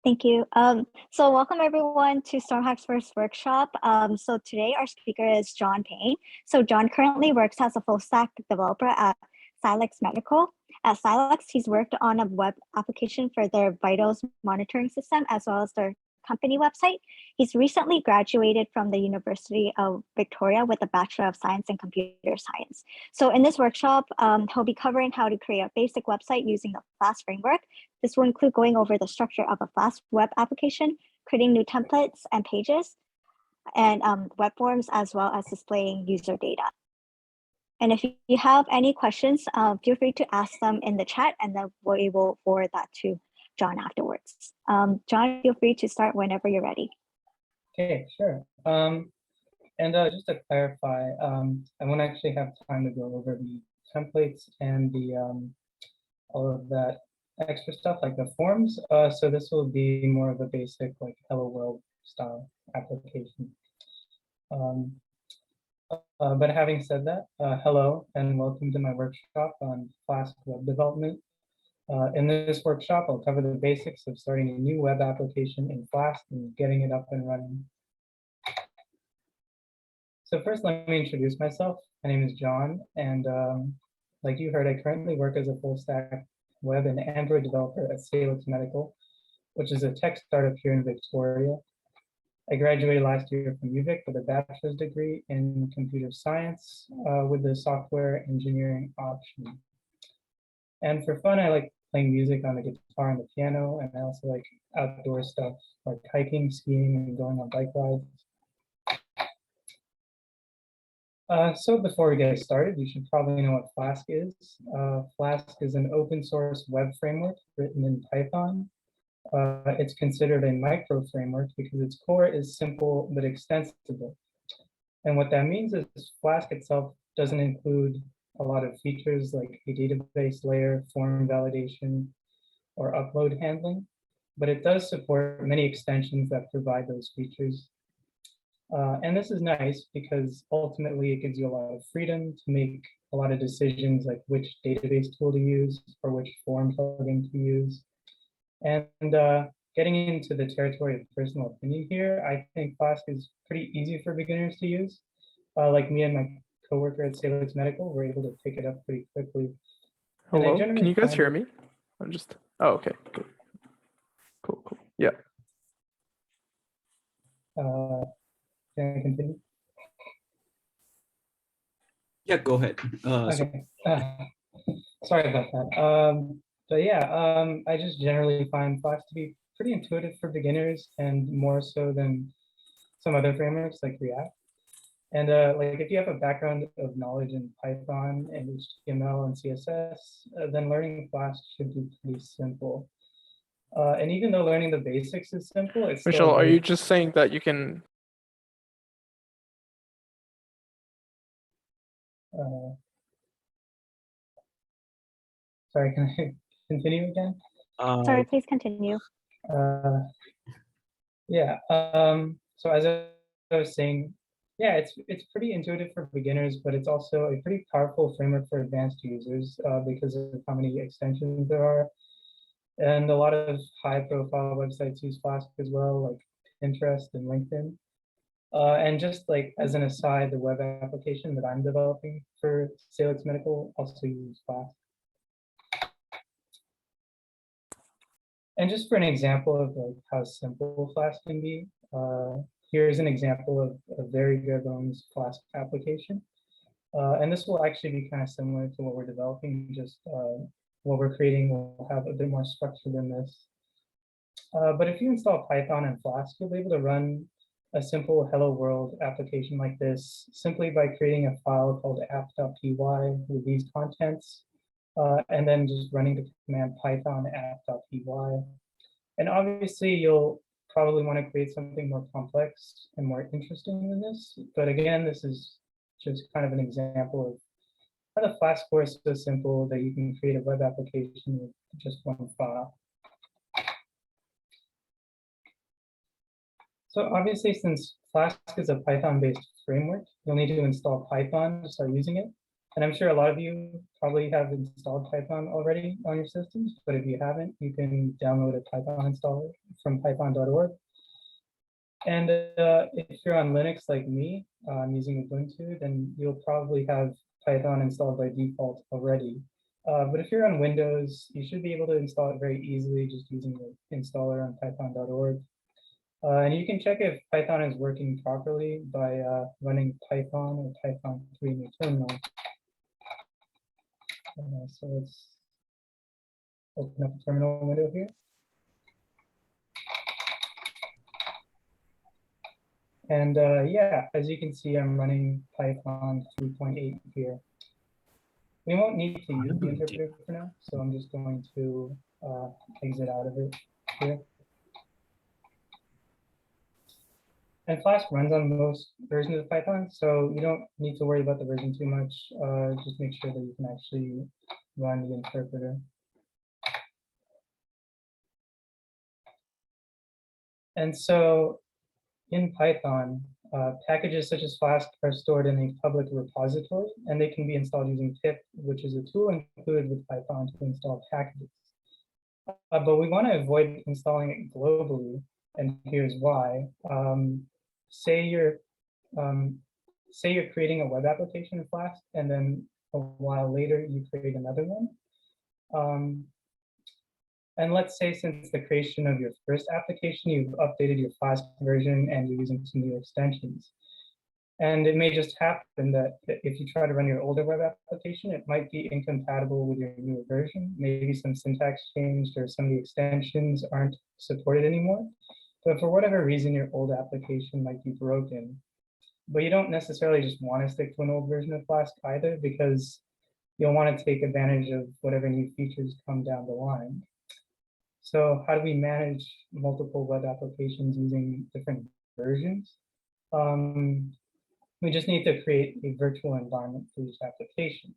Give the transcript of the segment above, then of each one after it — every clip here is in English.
Thank you. So welcome everyone to StormHacks first workshop. So today our speaker is John Payne. So John currently works as a full stack developer at Silex Medical. At Silex, he's worked on a web application for their vitals monitoring system as well as their company website. He's recently graduated from the University of Victoria with a Bachelor of Science in Computer Science. So in this workshop, he'll be covering how to create a basic website using the Flask framework. This will include going over the structure of a Flask web application, creating new templates and pages, and web forms, as well as displaying user data. And if you have any questions, feel free to ask them in the chat, and then we will forward that to John afterwards. John, feel free to start whenever you're ready. Okay, sure. Just to clarify, I won't actually have time to go over the templates and the all of that extra stuff like the forms. So this will be more of a basic like hello world style application. But having said that, hello and welcome to my workshop on Flask web development. In this workshop, I'll cover the basics of starting a new web application in Flask and getting it up and running. So first, let me introduce myself. My name is John, and like you heard, I currently work as a full stack web and Android developer at Silex Medical, which is a tech startup here in Victoria. I graduated last year from UVic with a bachelor's degree in computer science with the software engineering option. And for fun, I like playing music on the guitar and the piano, and I also like outdoor stuff like hiking, skiing, and going on bike rides. So before we get started, you should probably know what Flask is. Flask is an open source web framework written in Python. It's considered a micro framework because its core is simple but extensible. And what that means is Flask itself doesn't include a lot of features like a database layer, form validation, or upload handling, but it does support many extensions that provide those features. And this is nice because ultimately it gives you a lot of freedom to make a lot of decisions like which database tool to use or which form plugin to use. And getting into the territory of personal opinion here, I think Flask is pretty easy for beginners to use. Like me and my coworker at Silex Medical were able to pick it up pretty quickly. Hello, can you guys hear me? I'm just, oh, okay, good. Cool, yeah. Can I continue? Yeah, go ahead. Okay. Sorry about that. But yeah, I just generally find Flask to be pretty intuitive for beginners and more so than some other frameworks like React. And like if you have a background of knowledge in Python and HTML and CSS, then learning Flask should be pretty simple. And even though learning the basics is simple, it's Michelle, are you just saying that you can? Sorry, can I continue again? Sorry, please continue. Yeah. So as I was saying, yeah, it's pretty intuitive for beginners, but it's also a pretty powerful framework for advanced users because of how many extensions there are. And a lot of high-profile websites use Flask as well, like Pinterest and LinkedIn. And just like as an aside, the web application that I'm developing for Silex Medical also uses Flask. And just for an example of like how simple Flask can be, here's an example of a very bare bones Flask application. And this will actually be kind of similar to what we're developing, just what we're creating will have a bit more structure than this. But if you install Python and Flask, you'll be able to run a simple hello world application like this simply by creating a file called app.py with these contents, and then just running the command python app.py. And obviously, you'll probably want to create something more complex and more interesting than this. But again, this is just kind of an example of how the Flask core is so simple that you can create a web application with just one file. So obviously, since Flask is a Python-based framework, you'll need to install Python to start using it. And I'm sure a lot of you probably have installed Python already on your systems, but if you haven't, you can download a Python installer from python.org. And if you're on Linux like me, I'm using Ubuntu, then you'll probably have Python installed by default already. But if you're on Windows, you should be able to install it very easily just using the installer on python.org. And you can check if Python is working properly by running Python or Python 3 in your terminal. So let's open up the terminal window here. And yeah, as you can see, I'm running Python 3.8 here. We won't need to use the interpreter for now, so I'm just going to exit out of it here. And Flask runs on most versions of Python, so you don't need to worry about the version too much. Just make sure that you can actually run the interpreter. And so in Python, packages such as Flask are stored in a public repository, and they can be installed using pip, which is a tool included with Python to install packages. But we want to avoid installing it globally, and here's why. Say you're creating a web application in Flask, and then a while later you create another one. And let's say since the creation of your first application, you've updated your Flask version and you're using some new extensions. And it may just happen that if you try to run your older web application, it might be incompatible with your newer version. Maybe some syntax changed or some of the extensions aren't supported anymore. But for whatever reason, your old application might be broken. But you don't necessarily just want to stick to an old version of Flask either, because you'll want to take advantage of whatever new features come down the line. So how do we manage multiple web applications using different versions? We just need to create a virtual environment for each application.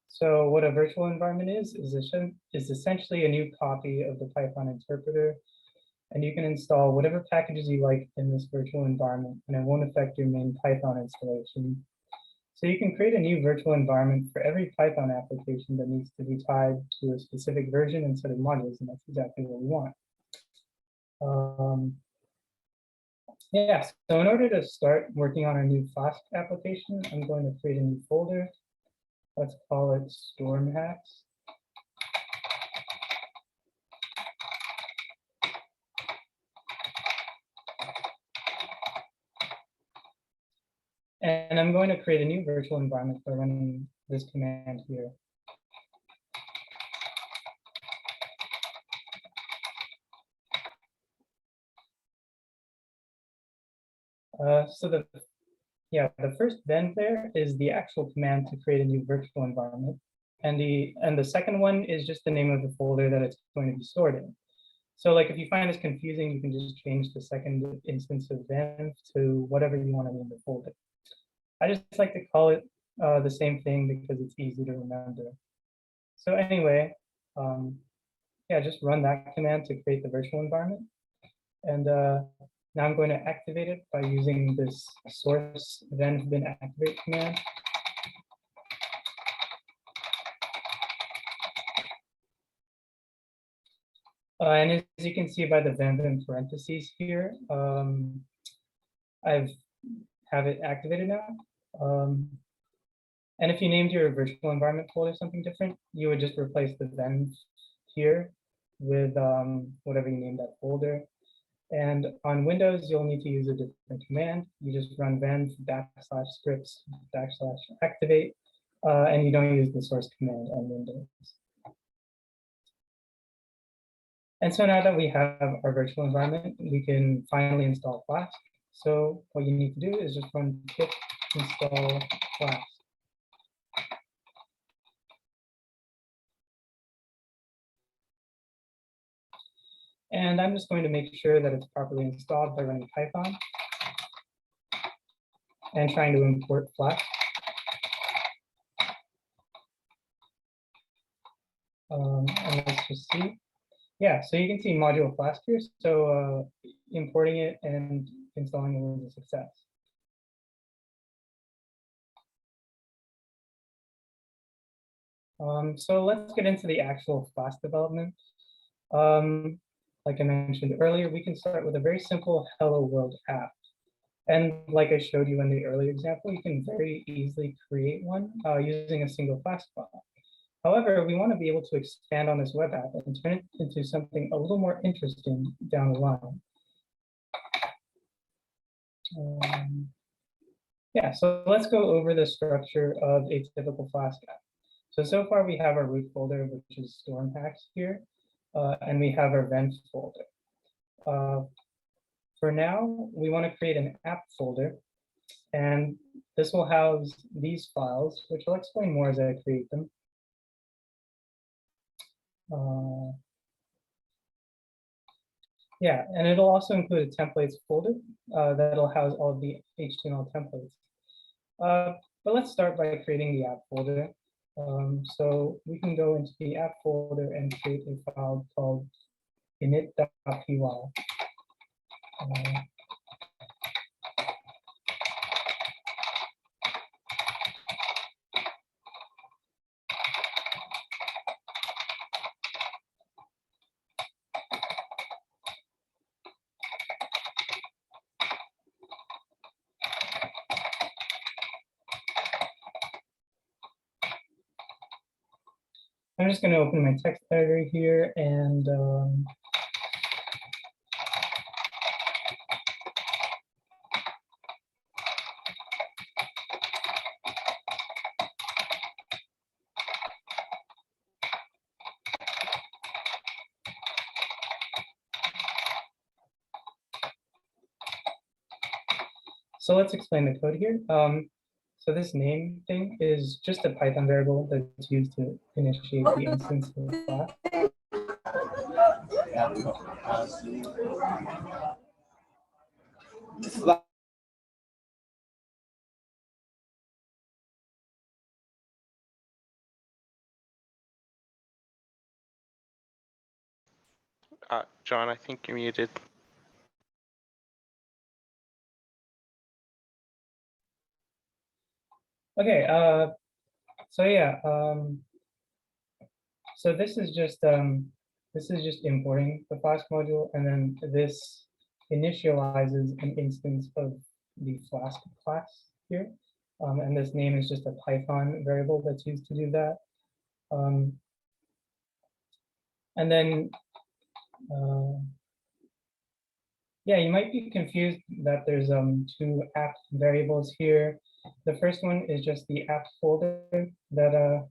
So what a virtual environment is essentially a new copy of the Python interpreter. And you can install whatever packages you like in this virtual environment, and it won't affect your main Python installation. So you can create a new virtual environment for every Python application that needs to be tied to a specific version and set of modules, and that's exactly what we want. Yeah, so in order to start working on our new Flask application, I'm going to create a new folder. Let's call it StormHacks. And I'm going to create a new virtual environment by running this command here. So the first vent there is the actual command to create a new virtual environment. And the second one is just the name of the folder that it's going to be stored in. So like if you find this confusing, you can just change the second instance of vent to whatever you want to name the folder. I just like to call it the same thing because it's easy to remember. So anyway, yeah, just run that command to create the virtual environment. And now I'm going to activate it by using this source then bin activate command. And as you can see by the then bin parentheses here, I have it activated now. And if you named your virtual environment folder something different, you would just replace the then here with whatever you named that folder. And on Windows, you'll need to use a different command. You just run ven /scripts /activate, and you don't use the source command on Windows. And so now that we have our virtual environment, we can finally install Flask. So what you need to do is just run pip install Flask. And I'm just going to make sure that it's properly installed by running Python and trying to import Flask. And let's just see. Yeah, so you can see module Flask here. So importing it and installing it was a success. So let's get into the actual Flask development. Like I mentioned earlier, we can start with a very simple Hello World app. And like I showed you in the earlier example, you can very easily create one using a single Flask file. However, we want to be able to expand on this web app and turn it into something a little more interesting down the line. Yeah, so let's go over the structure of a typical Flask app. So far we have our root folder, which is StormHacks here, and we have our vent folder. For now, we want to create an app folder, and this will house these files, which I'll explain more as I create them. Yeah, and it'll also include a templates folder that'll house all of the HTML templates. But let's start by creating the app folder. So we can go into the app folder and create a file called init.py. I'm just going to open my text editor here and so let's explain the code here. So this name thing is just a Python variable that's used to initiate the instance of the class. John, I think you're muted. Okay, so yeah, so this is just importing the Flask module, and then this initializes an instance of the Flask class here, and this name is just a Python variable that's used to do that. And then, yeah, you might be confused that there's two app variables here. The first one is just the app folder that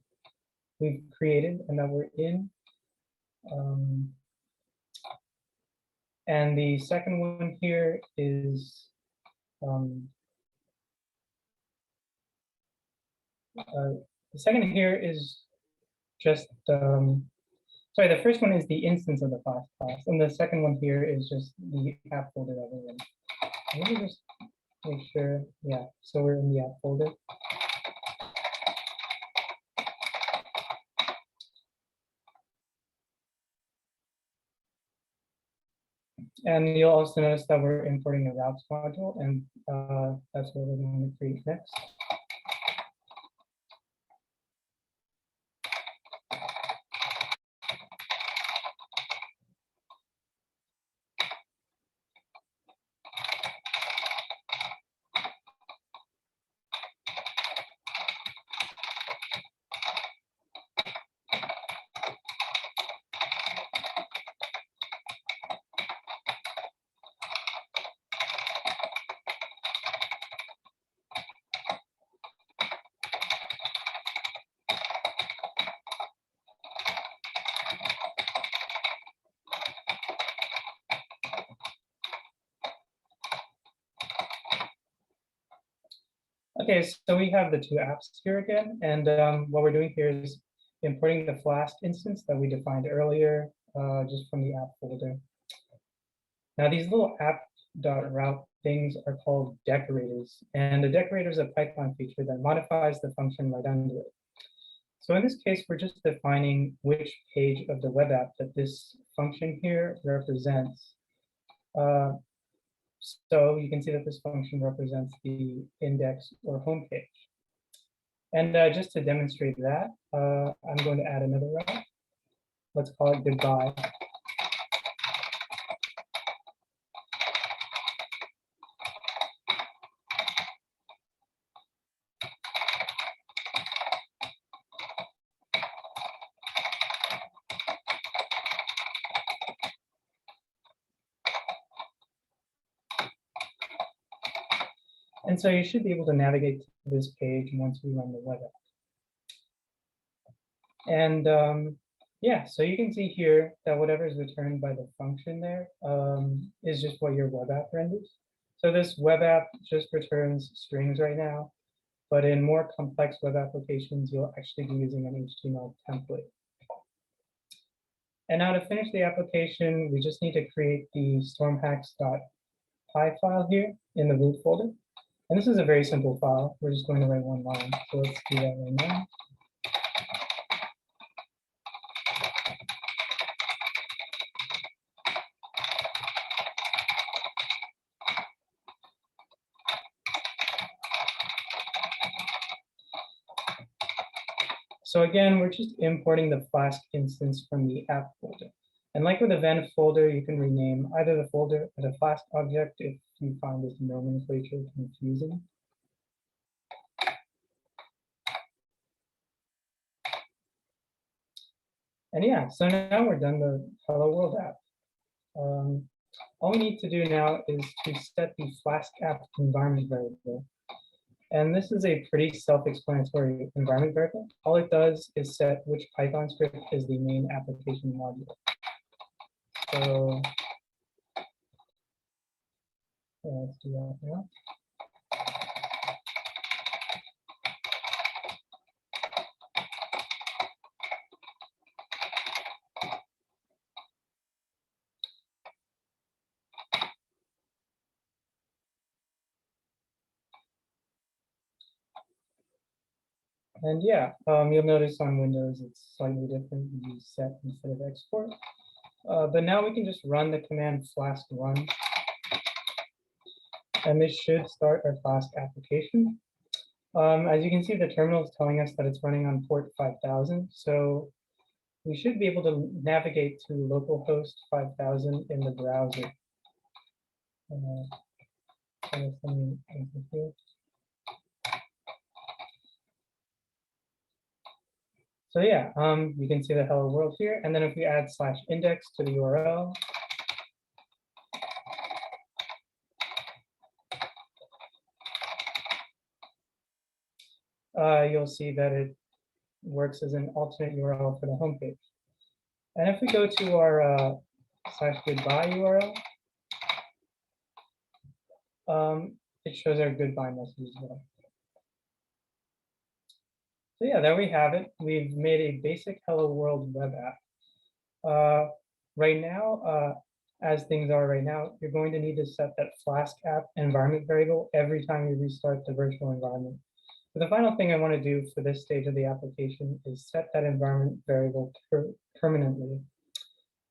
we've created and that we're in. And the second one here is just sorry, the first one is the instance of the Flask class, and the second one here is just the app folder that we're in. Let me just make sure, yeah, so we're in the app folder. And you'll also notice that we're importing a routes module, and that's what we're going to create next. Okay, so we have the two apps here again, and what we're doing here is importing the Flask instance that we defined earlier, just from the app folder. Now these little app.route things are called decorators, and the decorator is a Python feature that modifies the function right under it. So in this case, we're just defining which page of the web app that this function here represents. So you can see that this function represents the index or home page. And just to demonstrate that, I'm going to add another route. Let's call it goodbye. And so you should be able to navigate to this page once we run the web app. And yeah, so you can see here that whatever is returned by the function there is just what your web app renders. So this web app just returns strings right now, but in more complex web applications, you'll actually be using an HTML template. And now to finish the application, we just need to create the stormhacks.py file here in the root folder. And this is a very simple file. We're just going to write one line. So let's do that right now. So again, we're just importing the Flask instance from the app folder. And like with the event folder, you can rename either the folder or the Flask object if you find this nomenclature confusing. And yeah, so now we're done the Hello World app. All we need to do now is to set the Flashcap Environment variable. And this is a pretty self-explanatory environment variable. All it does is set which Python script is the main application module. So let's do that now. And yeah, you'll notice on Windows it's slightly different. You use set instead of export. But now we can just run the command flask run. And this should start our Flask application. As you can see, the terminal is telling us that it's running on port 5000. So we should be able to navigate to localhost 5000 in the browser. So yeah, you can see the hello world here. And then if we add /index to the URL, you'll see that it works as an alternate URL for the homepage. And if we go to our /goodbye URL, it shows our goodbye message as well. So yeah, there we have it. We've made a basic Hello World web app. Right now, as things are right now, you're going to need to set that Flashcap environment variable every time you restart the virtual environment. But the final thing I want to do for this stage of the application is set that environment variable permanently.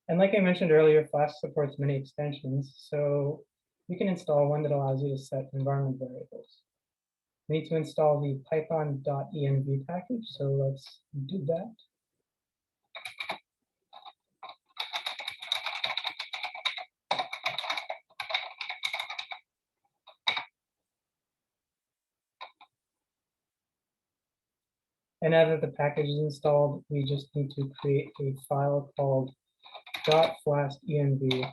And like I mentioned earlier, Flask supports many extensions, so you can install one that allows you to set environment variables. We need to install the python.env package, so let's do that. And now that the package is installed, we just need to create a file called .flaskenv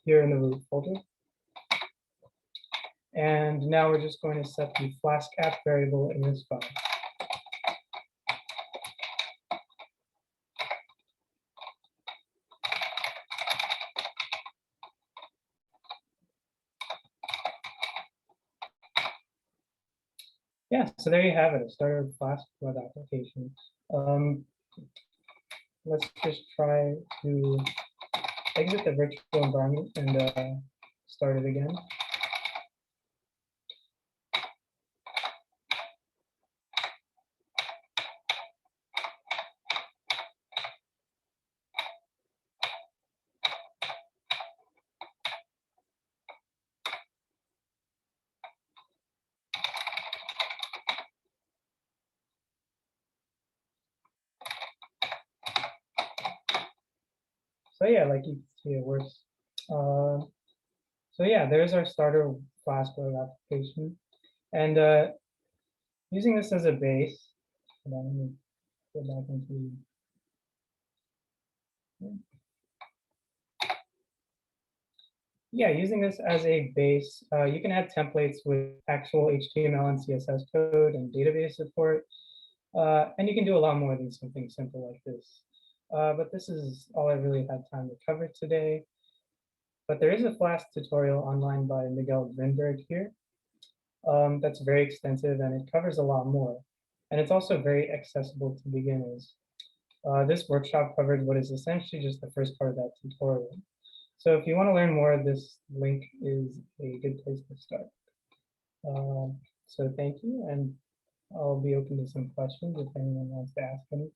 here in the root folder. And now we're just going to set the Flashcap variable in this file. Yeah, so there you have it, a starter Flask web application. Let's just try to exit the virtual environment and start it again. So yeah, like you can see, it works. So yeah, there's our starter Flask web application. And using this as a base, hold on, let me go back into. Yeah, using this as a base, you can add templates with actual HTML and CSS code and database support. And you can do a lot more than something simple like this. But this is all I really had time to cover today. But there is a Flask tutorial online by Miguel Grinberg here. That's very extensive and it covers a lot more. And it's also very accessible to beginners. This workshop covered what is essentially just the first part of that tutorial. So if you want to learn more, this link is a good place to start. So thank you, and I'll be open to some questions if anyone wants to ask any.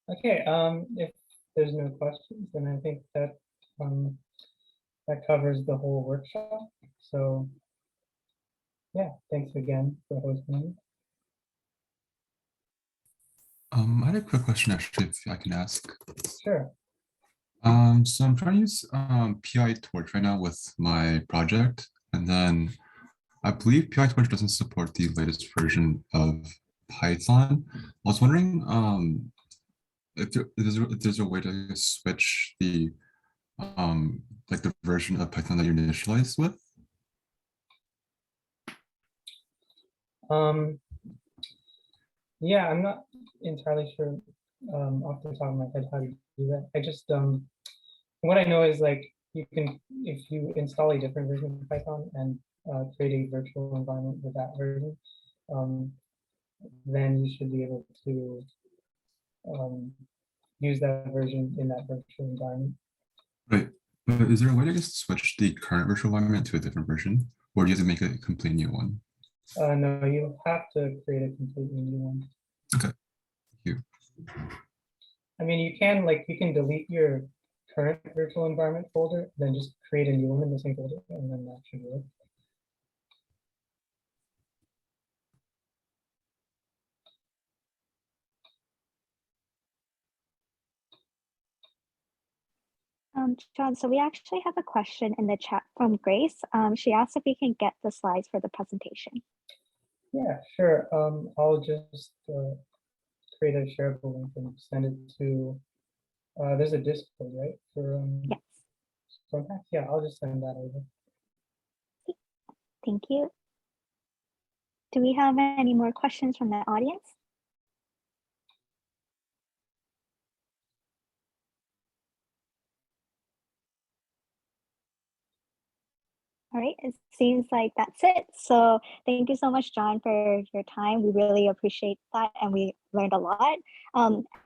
Okay, if there's no questions, then I think that that covers the whole workshop. So yeah, thanks again for hosting me. I had a quick question actually, if I can ask. Sure. So I'm trying to use PI Torch right now with my project, and then I believe PI Torch doesn't support the latest version of Python. I was wondering if there's a way to switch the like the version of Python that you initialized with. Yeah, I'm not entirely sure off the top of my head how to do that. I just what I know is like you can, if you install a different version of Python and create a virtual environment with that version, then you should be able to use that version in that virtual environment. Right. But is there a way to just switch the current virtual environment to a different version, or do you have to make a complete new one? No, you have to create a completely new one. Okay. Thank you. I mean, you can delete your current virtual environment folder, then just create a new one in the same folder, and then that should work. John, so we actually have a question in the chat from Grace. She asked if we can get the slides for the presentation. Yeah, sure. I'll just create a shareable link and send it to, there's a Discord, right? For Yes. StormHacks? Yeah, I'll just send that over. Thank you. Do we have any more questions from the audience? All right, it seems like that's it. So thank you so much, John, for your time. We really appreciate that, and we learned a lot.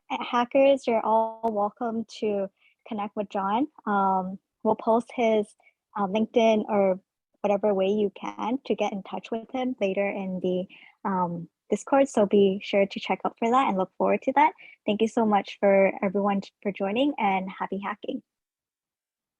Hackers, you're all welcome to connect with John. We'll post his LinkedIn or whatever way you can to get in touch with him later in the Discord. So be sure to check out for that and look forward to that. Thank you so much for everyone for joining, and happy hacking.